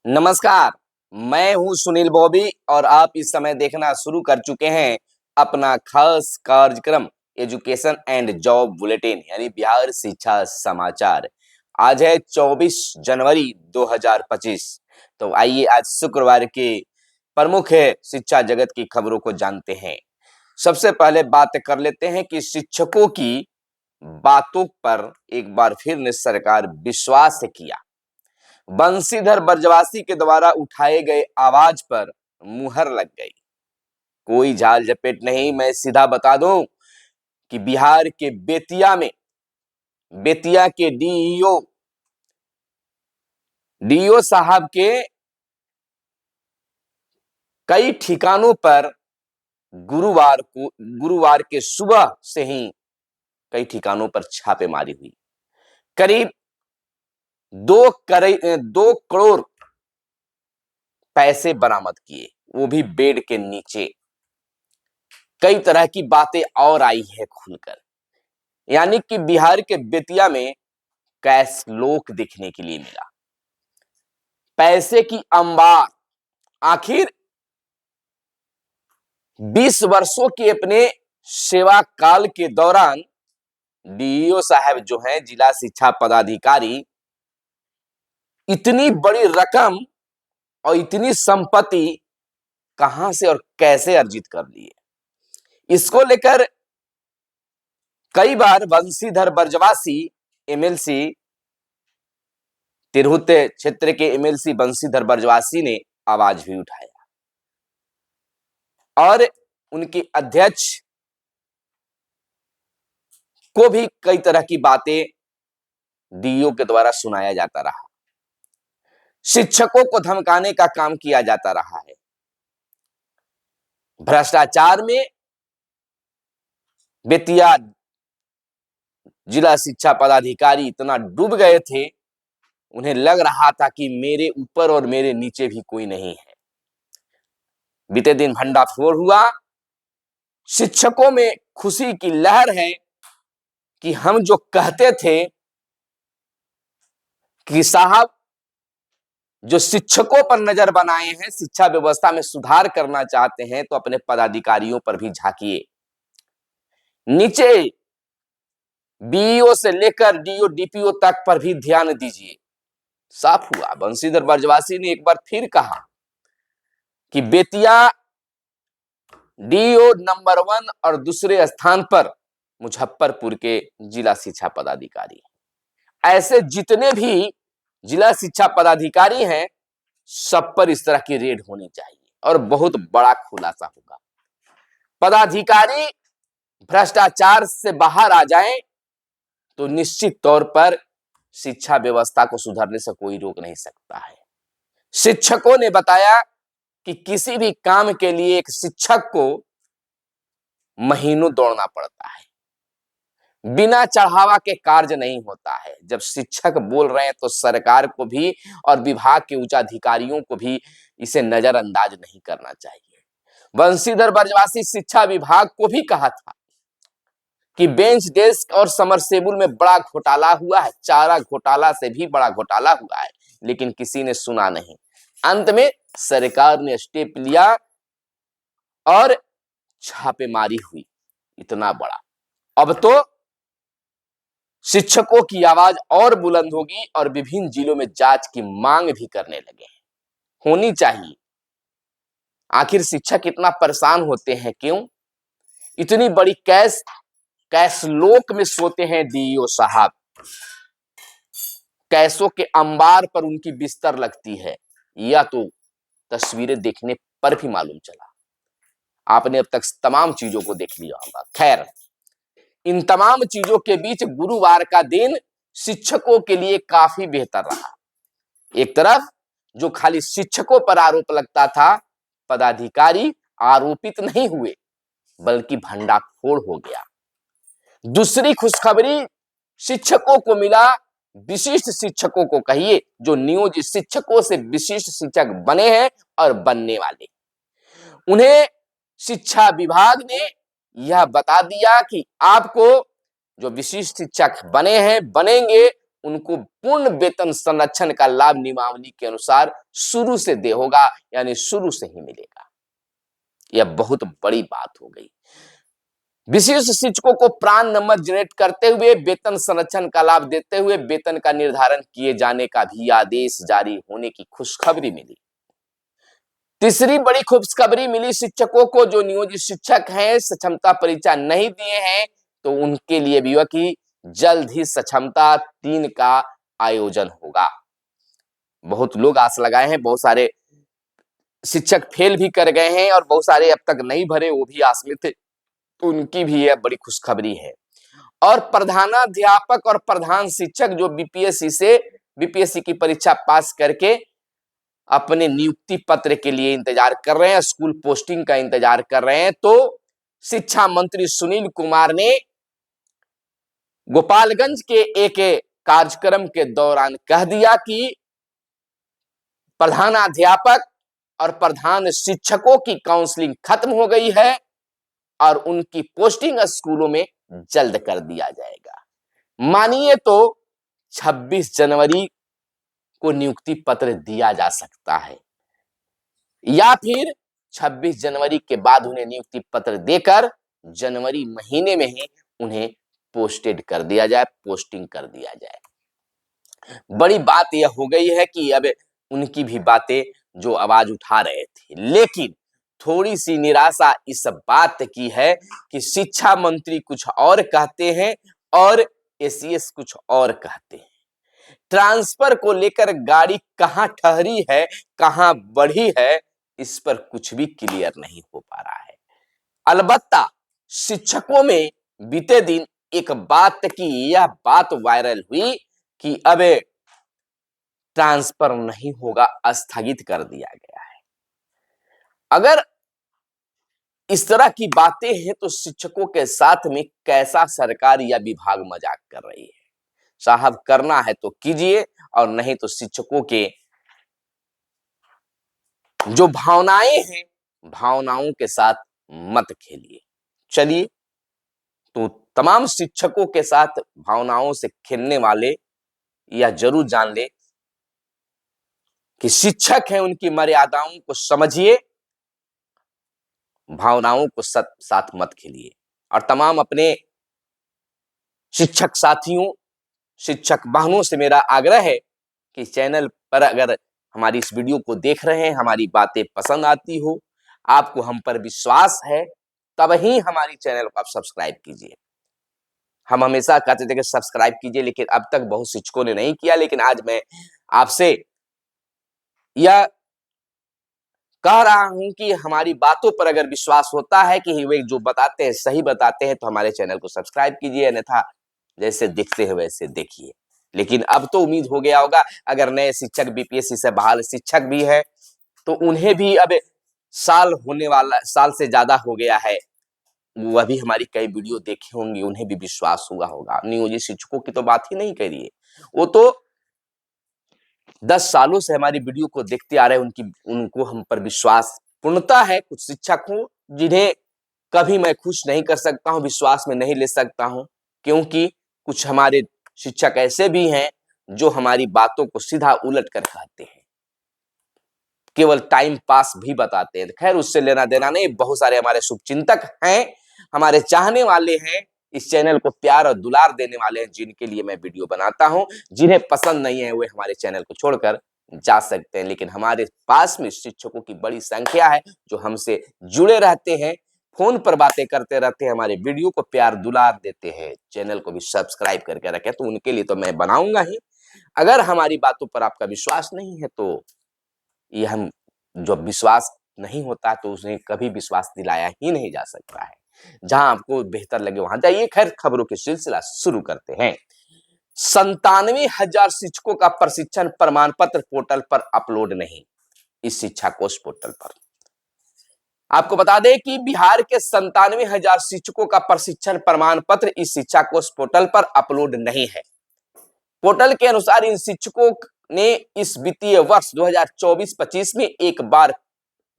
नमस्कार। मैं हूं सुनील बॉबी और आप इस समय देखना शुरू कर चुके हैं अपना खास कार्यक्रम एजुकेशन एंड जॉब बुलेटिन यानी बिहार शिक्षा समाचार। आज है 24 जनवरी 2025। तो आइए आज शुक्रवार के प्रमुख शिक्षा जगत की खबरों को जानते हैं। सबसे पहले बात कर लेते हैं कि शिक्षकों की बातों पर एक बार फिर ने सरकार विश्वास किया। बंशीधर बरजवासी के द्वारा उठाए गए आवाज पर मुहर लग गई। कोई झाल झपेट नहीं, मैं सीधा बता दूं कि बिहार के बेतिया के डीईओ साहब के कई ठिकानों पर गुरुवार के सुबह से ही कई ठिकानों पर छापेमारी हुई। करीब 2 करोड़ पैसे बरामद किए, वो भी बेड के नीचे। कई तरह की बातें और आई है खुलकर, यानी कि बिहार के बेतिया में कैश लोक देखने के लिए मिला। पैसे की अंबार। आखिर 20 वर्षों के अपने सेवा काल के दौरान डीईओ साहब जो हैं, जिला शिक्षा पदाधिकारी, इतनी बड़ी रकम और इतनी संपत्ति कहां से और कैसे अर्जित कर लिए, इसको लेकर कई बार बंशीधर बरजवासी एमएलसी, तिरहुत क्षेत्र के एमएलसी बंशीधर बरजवासी ने आवाज भी उठाया और उनके अध्यक्ष को भी कई तरह की बातें डीईओ के द्वारा सुनाया जाता रहा। शिक्षकों को धमकाने का काम किया जाता रहा है। भ्रष्टाचार में बेतिया जिला शिक्षा पदाधिकारी इतना डूब गए थे, उन्हें लग रहा था कि मेरे ऊपर और मेरे नीचे भी कोई नहीं है। बीते दिन भंडाफोड़ हुआ। शिक्षकों में खुशी की लहर है कि हम जो कहते थे कि साहब जो शिक्षकों पर नजर बनाए हैं, शिक्षा व्यवस्था में सुधार करना चाहते हैं, तो अपने पदाधिकारियों पर भी झांकिए। नीचे बीईओ से लेकर डीओ डीपीओ तक पर भी ध्यान दीजिए। साफ हुआ। बंशीधर बरजवासी ने एक बार फिर कहा कि बेतिया डीओ नंबर 1 और दूसरे स्थान पर मुजफ्फरपुर के जिला शिक्षा पदाधिकारी। ऐसे जितने भी जिला शिक्षा पदाधिकारी हैं, सब पर इस तरह की रेड होनी चाहिए और बहुत बड़ा खुलासा होगा। पदाधिकारी भ्रष्टाचार से बाहर आ जाएं तो निश्चित तौर पर शिक्षा व्यवस्था को सुधारने से कोई रोक नहीं सकता है। शिक्षकों ने बताया कि किसी भी काम के लिए एक शिक्षक को महीनों दौड़ना पड़ता है। बिना चढ़ावा के कार्य नहीं होता है। जब शिक्षक बोल रहे हैं तो सरकार को भी और विभाग के उच्चाधिकारियों को भी इसे नजरअंदाज नहीं करना चाहिए। बंशीधर बरजवासी शिक्षा विभाग को भी कहा था कि बेंच डेस्क और समरसेबुल में बड़ा घोटाला हुआ है, चारा घोटाला से भी बड़ा घोटाला हुआ है, लेकिन किसी ने सुना नहीं। अंत में सरकार ने स्टेप लिया और छापेमारी हुई इतना बड़ा। अब तो शिक्षकों की आवाज और बुलंद होगी और विभिन्न जिलों में जांच की मांग भी करने लगे हैं। होनी चाहिए। आखिर शिक्षक इतना परेशान होते हैं क्यों? इतनी बड़ी कैश लोक में सोते हैं डीईओ साहब। कैशों के अंबार पर उनकी बिस्तर लगती है, या तो तस्वीरें देखने पर भी मालूम चला। आपने अब तक तमाम चीजों को देख लिया होगा। खैर, इन तमाम चीजों के बीच गुरुवार का दिन शिक्षकों के लिए काफी बेहतर रहा। एक तरफ जो खाली शिक्षकों पर आरोप लगता था, पदाधिकारी आरोपित नहीं हुए बल्कि भंडाफोड़ हो गया। दूसरी खुशखबरी शिक्षकों को मिला, विशिष्ट शिक्षकों को कहिए, जो नियोजित शिक्षकों से विशिष्ट शिक्षक बने हैं और बनने वाले। उन्हें शिक्षा विभाग ने यह बता दिया कि आपको जो विशिष्ट शिक्षक बने हैं, बनेंगे, उनको पूर्ण वेतन संरक्षण का लाभ नियमावली के अनुसार शुरू से दे होगा, यानी शुरू से ही मिलेगा। यह बहुत बड़ी बात हो गई। विशिष्ट शिक्षकों को प्राण नंबर जनरेट करते हुए वेतन संरक्षण का लाभ देते हुए वेतन का निर्धारण किए जाने का भी आदेश जारी होने की खुशखबरी मिली। तीसरी बड़ी खुशखबरी मिली शिक्षकों को जो नियोजित शिक्षक हैं, सक्षमता परीक्षा नहीं दिए हैं, तो उनके लिए भी कि जल्द ही सक्षमता 3 का आयोजन होगा। बहुत लोग आस लगाए हैं, बहुत सारे शिक्षक फेल भी कर गए हैं और बहुत सारे अब तक नहीं भरे, वो भी आस में थे, तो उनकी भी यह बड़ी खुशखबरी है। और प्रधानाध्यापक और प्रधान शिक्षक जो बीपीएससी की परीक्षा पास करके अपने नियुक्ति पत्र के लिए इंतजार कर रहे हैं, स्कूल पोस्टिंग का इंतजार कर रहे हैं, तो शिक्षा मंत्री सुनील कुमार ने गोपालगंज के एक कार्यक्रम के दौरान कह दिया कि प्रधानाध्यापक और प्रधान शिक्षकों की काउंसलिंग खत्म हो गई है और उनकी पोस्टिंग स्कूलों में जल्द कर दिया जाएगा। मानिए तो 26 जनवरी को नियुक्ति पत्र दिया जा सकता है, या फिर 26 जनवरी के बाद उन्हें नियुक्ति पत्र देकर जनवरी महीने में ही उन्हें पोस्टेड कर दिया जाए, पोस्टिंग कर दिया जाए। बड़ी बात यह हो गई है कि अब उनकी भी बातें जो आवाज उठा रहे थे, लेकिन थोड़ी सी निराशा इस बात की है कि शिक्षा मंत्री कुछ और कहते हैं और एसीएस कुछ और कहते हैं। ट्रांसफर को लेकर गाड़ी कहां ठहरी है, कहां बढ़ी है, इस पर कुछ भी क्लियर नहीं हो पा रहा है। अलबत्ता शिक्षकों में बीते दिन एक बात की यह बात वायरल हुई कि अब ट्रांसफर नहीं होगा, स्थगित कर दिया गया है। अगर इस तरह की बातें हैं तो शिक्षकों के साथ में कैसा सरकार या विभाग मजाक कर रही है। साहब करना है तो कीजिए और नहीं तो शिक्षकों के जो भावनाएं हैं, भावनाओं के साथ मत खेलिए। चलिए, तो तमाम शिक्षकों के साथ भावनाओं से खेलने वाले यह जरूर जान ले कि शिक्षक हैं, उनकी मर्यादाओं को समझिए, भावनाओं को साथ मत खेलिए। और तमाम अपने शिक्षक साथियों, शिक्षक बहनों से मेरा आग्रह है कि चैनल पर अगर हमारी इस वीडियो को देख रहे हैं, हमारी बातें पसंद आती हो, आपको हम पर विश्वास है, तब ही हमारी चैनल को आप सब्सक्राइब कीजिए। हम हमेशा कहते थे कि सब्सक्राइब कीजिए, लेकिन अब तक बहुत शिक्षकों ने नहीं किया। लेकिन आज मैं आपसे यह कह रहा हूं कि हमारी बातों पर अगर विश्वास होता है कि वे जो बताते हैं सही बताते हैं, तो हमारे चैनल को सब्सक्राइब कीजिए, अन्यथा जैसे दिखते हैं वैसे देखिए। लेकिन अब तो उम्मीद हो गया होगा, अगर नए शिक्षक बीपीएससी से बहाल शिक्षक भी है तो उन्हें भी अब साल से ज्यादा हो गया है, वह भी हमारी कई वीडियो देखे होंगे, उन्हें भी विश्वास हुआ होगा। नियोजित शिक्षकों की तो बात ही नहीं करिए, वो तो 10 सालों से हमारी वीडियो को देखते आ रहे हैं, उनको हम पर विश्वास पूर्णता है। कुछ शिक्षक हो जिन्हें कभी मैं खुश नहीं कर सकता हूं, विश्वास में नहीं ले सकता हूं, क्योंकि कुछ हमारे शिक्षक ऐसे भी हैं जो हमारी बातों को सीधा उलट कर कहते हैं, केवल टाइम पास भी बताते हैं। खैर, उससे लेना देना नहीं। बहुत सारे हमारे शुभचिंतक हैं, हमारे चाहने वाले हैं, इस चैनल को प्यार और दुलार देने वाले हैं, जिनके लिए मैं वीडियो बनाता हूं। जिन्हें पसंद नहीं है वे हमारे चैनल को छोड़कर जा सकते हैं, लेकिन हमारे पास में शिक्षकों की बड़ी संख्या है जो हमसे जुड़े रहते हैं, फोन पर बातें करते रहते हैं, हमारे वीडियो को प्यार दुलार देते हैं। चैनल को भी सब्सक्राइब करके रखें, तो उनके लिए तो मैं बनाऊंगा ही। अगर हमारी बातों पर आपका विश्वास नहीं है तो ये हम जो विश्वास नहीं होता तो उसमें कभी विश्वास दिलाया ही नहीं जा सकता है। जहां आपको बेहतर लगे वहां जाइए। खैर, खबरों की सिलसिला शुरू करते हैं। 97,000 शिक्षकों का प्रशिक्षण प्रमाण पत्र पोर्टल पर अपलोड नहीं। इस शिक्षा कोष पोर्टल पर आपको बता दें कि बिहार के 97,000 शिक्षकों का प्रशिक्षण प्रमाण पत्र इस शिक्षा कोष पोर्टल पर अपलोड नहीं है। पोर्टल के अनुसार इन शिक्षकों ने इस वित्तीय वर्ष 2024-25 में एक बार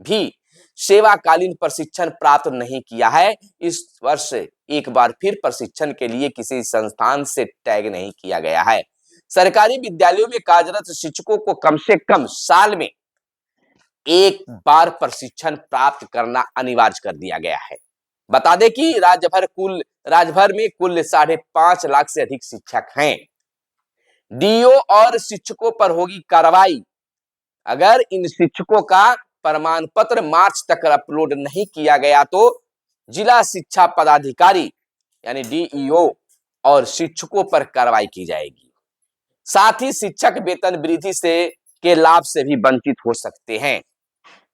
भी सेवाकालीन प्रशिक्षण प्राप्त नहीं किया है। इस वर्ष एक बार फिर प्रशिक्षण के लिए किसी संस्थान से टैग नहीं किया गया है। सरकारी विद्यालयों में कार्यरत शिक्षकों को कम से कम साल में एक बार प्रशिक्षण प्राप्त करना अनिवार्य कर दिया गया है। बता दें कि राज्य भर में कुल 5.5 लाख से अधिक शिक्षक हैं। डीओ और शिक्षकों पर होगी कार्रवाई। अगर इन शिक्षकों का प्रमाण पत्र मार्च तक अपलोड नहीं किया गया तो जिला शिक्षा पदाधिकारी यानी डीईओ और शिक्षकों पर कार्रवाई की जाएगी। साथ ही शिक्षक वेतन वृद्धि से के लाभ से भी वंचित हो सकते हैं।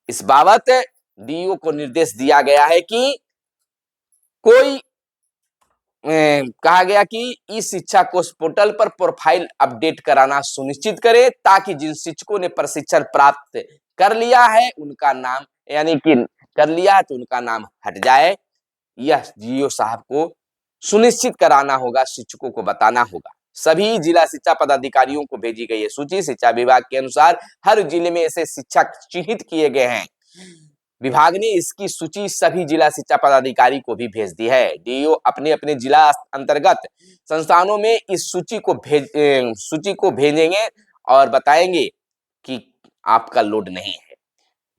इस बाबत डीईओ को निर्देश दिया गया है कि कहा गया कि इस शिक्षा कोष पोर्टल पर प्रोफाइल अपडेट कराना सुनिश्चित करें ताकि जिन शिक्षकों ने प्रशिक्षण प्राप्त कर लिया है उनका नाम यानी कि कर लिया है तो उनका नाम हट जाए। यह डीईओ साहब को सुनिश्चित कराना होगा, शिक्षकों को बताना होगा। सभी जिला शिक्षा पदाधिकारियों को भेजी गई है सूची। शिक्षा विभाग के अनुसार हर जिले में ऐसे शिक्षक चिन्हित किए गए हैं। विभाग ने इसकी सूची सभी जिला शिक्षा पदाधिकारी को भी भेज दी है। डीईओ अपने अपने जिला अंतर्गत संस्थानों में इस सूची को भेजेंगे और बताएंगे कि आपका लोड नहीं है।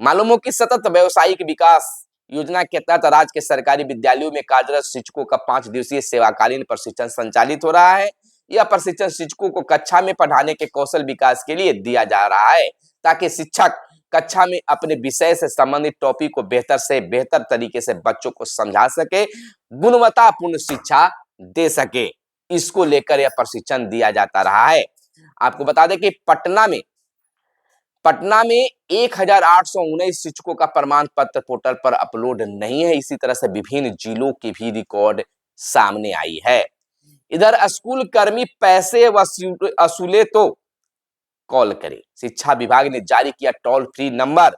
मालूम हो कि सतत व्यवसायिक विकास योजना के तहत राज्य के सरकारी विद्यालयों में कार्यरत शिक्षकों का 5 दिवसीय सेवाकालीन प्रशिक्षण संचालित हो रहा है। यह प्रशिक्षण शिक्षकों को कक्षा में पढ़ाने के कौशल विकास के लिए दिया जा रहा है ताकि शिक्षक कक्षा में अपने विषय से संबंधित टॉपिक को बेहतर से बेहतर तरीके से बच्चों को समझा सके, गुणवत्तापूर्ण शिक्षा दे सके। इसको लेकर यह प्रशिक्षण दिया जाता रहा है। आपको बता दें कि पटना में 1819 शिक्षकों का प्रमाण पत्र पोर्टल पर अपलोड नहीं है। इसी तरह से विभिन्न जिलों की भी रिकॉर्ड सामने आई है। इधर स्कूल कर्मी पैसे वसूले तो कॉल करें। शिक्षा विभाग ने जारी किया टोल फ्री नंबर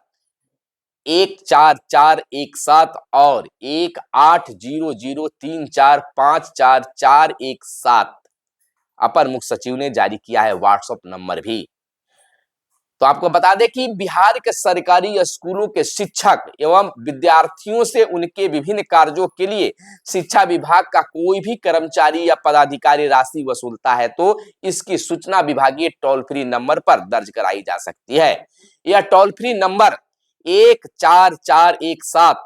14417 और 1800345417। अपर मुख्य सचिव ने जारी किया है व्हाट्सएप नंबर भी। तो आपको बता दें कि बिहार के सरकारी स्कूलों के शिक्षक एवं विद्यार्थियों से उनके विभिन्न कार्यों के लिए शिक्षा विभाग का कोई भी कर्मचारी या पदाधिकारी राशि वसूलता है तो इसकी सूचना विभागीय टोल फ्री नंबर पर दर्ज कराई जा सकती है। यह टोल फ्री नंबर 14417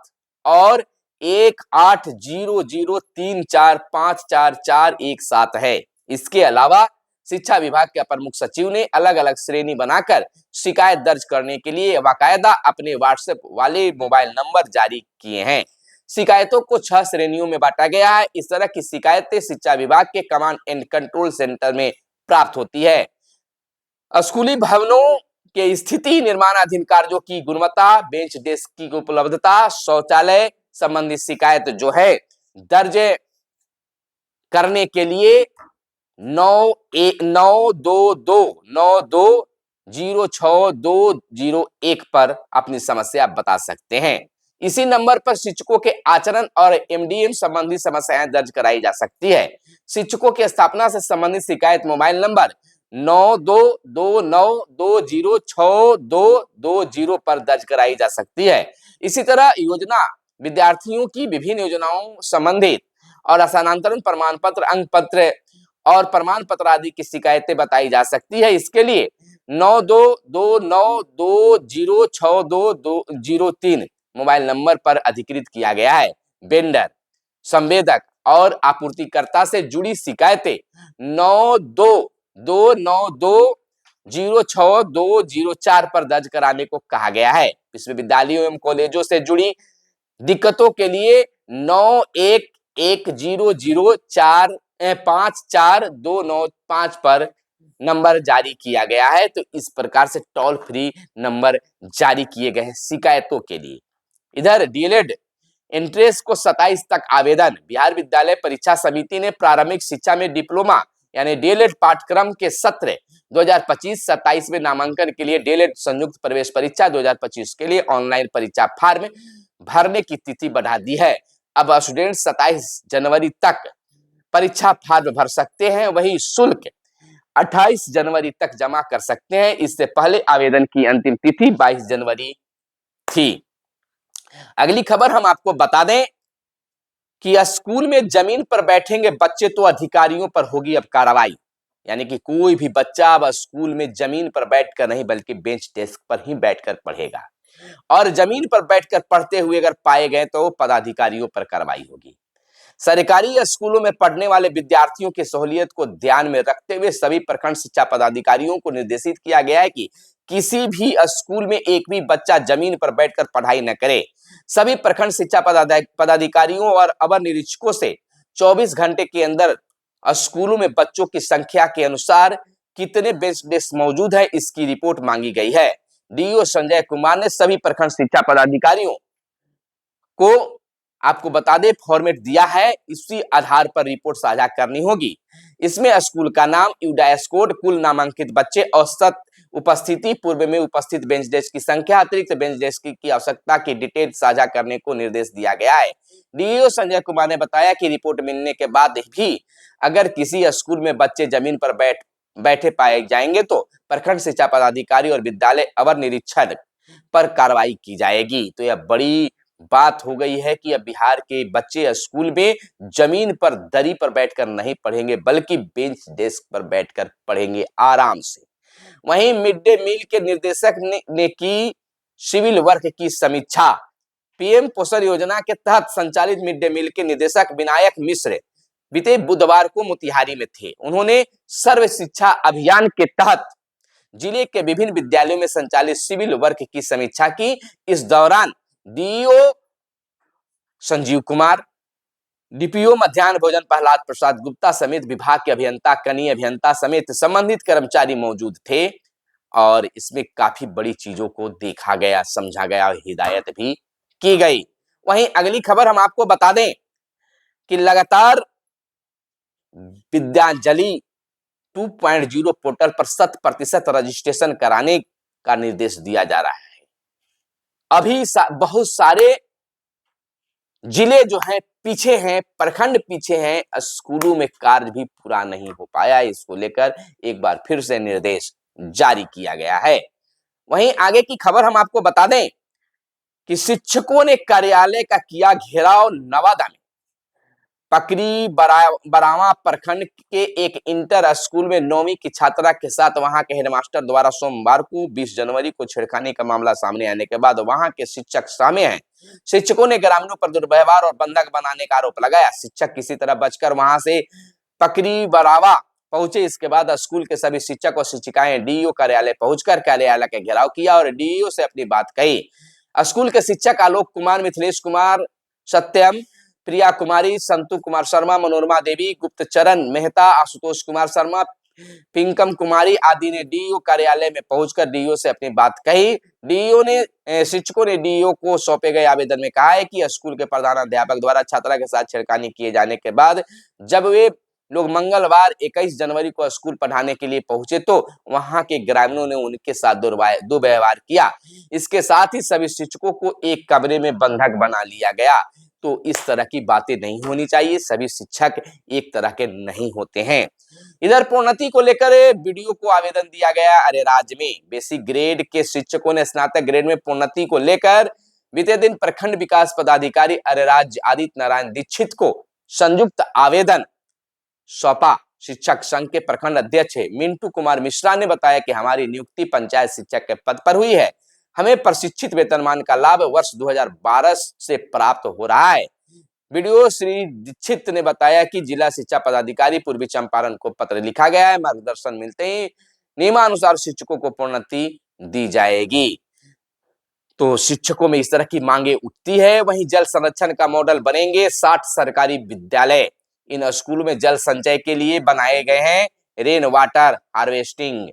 और 1800345417 है। इसके अलावा शिक्षा विभाग के अपर मुख्य सचिव ने अलग अलग श्रेणी बनाकर शिकायत दर्ज करने के लिए बाकायदा अपने व्हाट्सएप वाले मोबाइल नंबर जारी किए हैं। शिकायतों को 6 श्रेणियों में बांटा गया है। इस तरह की शिकायतें शिक्षा विभाग के कमांड एंड कंट्रोल सेंटर में प्राप्त होती है। स्कूली भवनों के स्थिति, निर्माणाधीन कार्यों की गुणवत्ता, बेंच डेस्क की उपलब्धता, शौचालय संबंधी शिकायत जो है दर्ज करने के लिए 9229206201 पर अपनी समस्या बता सकते हैं। इसी नंबर पर शिक्षकों के आचरण और एमडीएम संबंधी समस्याएं दर्ज कराई जा सकती है। शिक्षकों की स्थापना से संबंधित शिकायत मोबाइल नंबर 9229206220 पर दर्ज कराई जा सकती है। इसी तरह योजना विद्यार्थियों की विभिन्न योजनाओं संबंधित और स्थानांतरण प्रमाण पत्र, अंक पत्र और प्रमाण पत्र आदि की शिकायतें बताई जा सकती है। इसके लिए 9229206203 मोबाइल नंबर पर अधिकृत किया गया है। वेंडर, संवेदक और आपूर्तिकर्ता से जुड़ी शिकायतें 9229206204 पर दर्ज कराने को कहा गया है। विश्वविद्यालयों एवं कॉलेजों से जुड़ी दिक्कतों के लिए 9110045429 पर नंबर जारी किया गया है। तो इस प्रकार से टोल फ्री नंबर जारी किए गए हैं शिकायतों के लिए। इधर डीएलएड एंट्रेंस को 27 तक आवेदन। बिहार विद्यालय परीक्षा समिति ने प्रारंभिक शिक्षा में डिप्लोमा यानी डीएलएड पाठ्यक्रम के सत्र 2025-27 में नामांकन के लिए डीएलएड संयुक्त प्रवेश परीक्षा 2025 के लिए ऑनलाइन परीक्षा फॉर्म भरने की तिथि बढ़ा दी है। अब स्टूडेंट 27 जनवरी तक परीक्षा फॉर्म भर सकते हैं, वही शुल्क 28 जनवरी तक जमा कर सकते हैं। इससे पहले आवेदन की अंतिम तिथि 22 जनवरी थी। अगली खबर हम आपको बता दें कि स्कूल में जमीन पर बैठेंगे बच्चे तो अधिकारियों पर होगी अब कार्रवाई। यानी कि कोई भी बच्चा अब स्कूल में जमीन पर बैठकर नहीं बल्कि बेंच डेस्क पर ही बैठकर पढ़ेगा, और जमीन पर बैठकर पढ़ते हुए अगर पाए गए तो पदाधिकारियों पर कार्रवाई होगी। सरकारी स्कूलों में पढ़ने वाले विद्यार्थियों की सहूलियत को ध्यान में रखते हुए सभी प्रखंड शिक्षा पदाधिकारियों को निर्देशित किया गया है कि किसी भी स्कूल में एक भी बच्चा जमीन पर बैठकर पढ़ाई न करे। सभी प्रखंड शिक्षा पदाधिकारियों और अवर निरीक्षकों से 24 घंटे के अंदर स्कूलों में बच्चों की संख्या के अनुसार कितने बेंच डेस्क मौजूद है इसकी रिपोर्ट मांगी गई है। डीओ संजय कुमार ने सभी प्रखंड शिक्षा पदाधिकारियों को आपको बता दे फॉर्मेट दिया है, इसी आधार पर रिपोर्ट साझा करनी होगी। इसमें स्कूल का नाम, यूडाइस कोड, कुल नामांकित बच्चे, औसत उपस्थिति, पूर्व में उपस्थित बेंच डेस्क की संख्या, अतिरिक्त बेंच डेस्क की आवश्यकता की डिटेल साझा करने को निर्देश दिया गया है। डीईओ संजय कुमार ने बताया कि रिपोर्ट मिलने के बाद भी अगर किसी स्कूल में बच्चे जमीन पर बैठे पाए जाएंगे तो प्रखंड शिक्षा पदाधिकारी और विद्यालय अवर निरीक्षक पर कार्रवाई की जाएगी। तो यह बड़ी बात हो गई है कि अब बिहार के बच्चे स्कूल में जमीन पर दरी पर बैठकर नहीं पढ़ेंगे बल्कि बेंच डेस्क पर बैठकर पढ़ेंगे आराम से। वहीं मिड डे मील के निर्देशक ने की सिविल वर्क की समीक्षा। पीएम पोषण योजना के तहत संचालित मिड डे मील के निदेशक विनायक मिश्र बीते बुधवार को मोतिहारी में थे। उन्होंने सर्व शिक्षा अभियान के तहत जिले के विभिन्न विद्यालयों में संचालित सिविल वर्क की समीक्षा की। इस दौरान डीईओ संजीव कुमार, डीपीओ मध्याह्न भोजन प्रहलाद प्रसाद गुप्ता समेत विभाग के अभियंता, कनीय अभियंता समेत संबंधित कर्मचारी मौजूद थे और इसमें काफी बड़ी चीजों को देखा गया, समझा गया और हिदायत भी की गई। वहीं अगली खबर हम आपको बता दें कि लगातार विद्यांजलि 2.0 पोर्टल पर 100% रजिस्ट्रेशन कराने का निर्देश दिया जा रहा है। अभी बहुत सारे जिले जो हैं पीछे हैं, प्रखंड पीछे हैं, स्कूलों में कार्य भी पूरा नहीं हो पाया। इसको लेकर एक बार फिर से निर्देश जारी किया गया है। वहीं आगे की खबर हम आपको बता दें कि शिक्षकों ने कार्यालय का किया घेराव। नवादा में पकरी बरावा प्रखंड के एक इंटर स्कूल में 9वीं की छात्रा के साथ वहां के हेडमास्टर द्वारा सोमवार को 20 जनवरी को छेड़खानी का मामला सामने आने के बाद वहां के शिक्षक सामने हैं। शिक्षकों ने ग्रामीणों पर दुर्व्यवहार और बंधक बनाने का आरोप लगाया। शिक्षक किसी तरह बचकर वहां से पकरी बरावा पहुंचे। इसके बाद स्कूल के सभी शिक्षक और शिक्षिकाएं डीईओ कार्यालय पहुंचकर कार्यालय का घेराव किया और डीईओ से अपनी बात कही। स्कूल के शिक्षक आलोक कुमार, मिथिलेश कुमार, सत्यम, प्रिया कुमारी, संतु कुमार शर्मा, मनोरमा देवी, गुप्तचरण मेहता, आशुतोष कुमार शर्मा, पिंकम कुमारी आदि ने डीईओ कार्यालय में पहुंचकर डीईओ से अपनी बात कही। शिक्षकों ने डीईओ को सौंपे गए आवेदन में कहा है कि स्कूल के प्रधानाध्यापक द्वारा छात्रा के साथ छेड़खानी किए जाने के बाद जब वे लोग मंगलवार 21 जनवरी को स्कूल पढ़ाने के लिए पहुंचे तो वहां के ग्रामीणों ने उनके साथ दुर्व्यवहार किया। इसके साथ ही सभी शिक्षकों को एक कमरे में बंधक बना लिया गया। तो इस तरह की बातें नहीं होनी चाहिए। सभी शिक्षक एक तरह के नहीं होते हैं। इधर प्रोन्नति को लेकर वीडियो को आवेदन दिया गया। अरे राज्य में बेसिक ग्रेड के शिक्षकों ने स्नातक ग्रेड में प्रोन्नति को लेकर बीते दिन प्रखंड विकास पदाधिकारी अरे राज्य आदित्य नारायण दीक्षित को संयुक्त आवेदन सौंपा। शिक्षक संघ के प्रखंड अध्यक्ष मिंटू कुमार मिश्रा ने बताया कि हमारी नियुक्ति पंचायत शिक्षक के पद पर हुई है। हमें प्रशिक्षित वेतनमान का लाभ वर्ष 2012 से प्राप्त हो रहा है। वीडियो श्री दीक्षित ने बताया कि जिला शिक्षा पदाधिकारी पूर्वी चंपारण को पत्र लिखा गया है। मार्गदर्शन मिलते ही नियमानुसार शिक्षकों को प्रोन्नति दी जाएगी। तो शिक्षकों में इस तरह की मांगे उठती है। वहीं जल संरक्षण का मॉडल बनेंगे 60 सरकारी विद्यालय। इन स्कूलों में जल संचय के लिए बनाए गए हैं रेन वाटर हार्वेस्टिंग।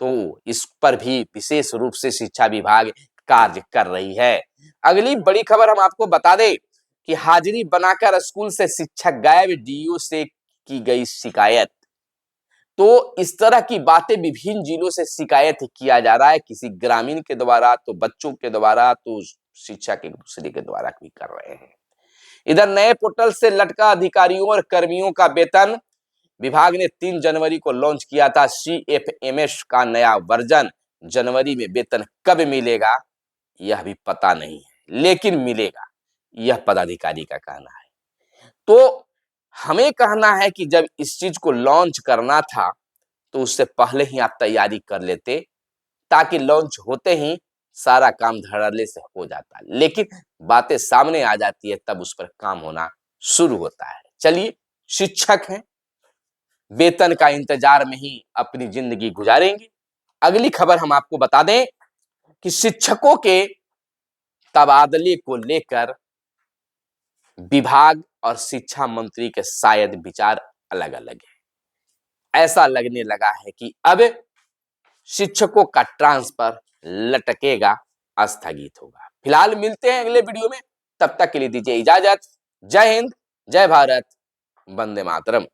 तो इस पर भी विशेष रूप से शिक्षा विभाग कार्य कर रही है। अगली बड़ी खबर हम आपको बता दें कि हाजिरी बनाकर स्कूल से शिक्षक गायब, डीईओ से की गई शिकायत। तो इस तरह की बातें विभिन्न जिलों से शिकायत किया जा रहा है, किसी ग्रामीण के द्वारा, तो बच्चों के द्वारा, तो शिक्षक एक दूसरे के द्वारा भी कर रहे हैं। इधर नए पोर्टल से लटका अधिकारियों और कर्मियों का वेतन। विभाग ने 3 जनवरी को लॉन्च किया था सीएफएमएस का नया वर्जन। जनवरी में वेतन कब मिलेगा यह भी पता नहीं है, लेकिन मिलेगा, यह पदाधिकारी का कहना है। तो हमें कहना है कि जब इस चीज को लॉन्च करना था तो उससे पहले ही आप तैयारी कर लेते, ताकि लॉन्च होते ही सारा काम धड़ल्ले से हो जाता। लेकिन बातें सामने आ जाती है, तब उस पर काम होना शुरू होता है। चलिए, शिक्षक हैं, वेतन का इंतजार में ही अपनी जिंदगी गुजारेंगे। अगली खबर हम आपको बता दें कि शिक्षकों के तबादले को लेकर विभाग और शिक्षा मंत्री के शायद विचार अलग अलग है। ऐसा लगने लगा है कि अब शिक्षकों का ट्रांसफर लटकेगा, स्थगित होगा। फिलहाल मिलते हैं अगले वीडियो में, तब तक के लिए दीजिए इजाजत। जय हिंद, जय भारत, वंदे मातरम।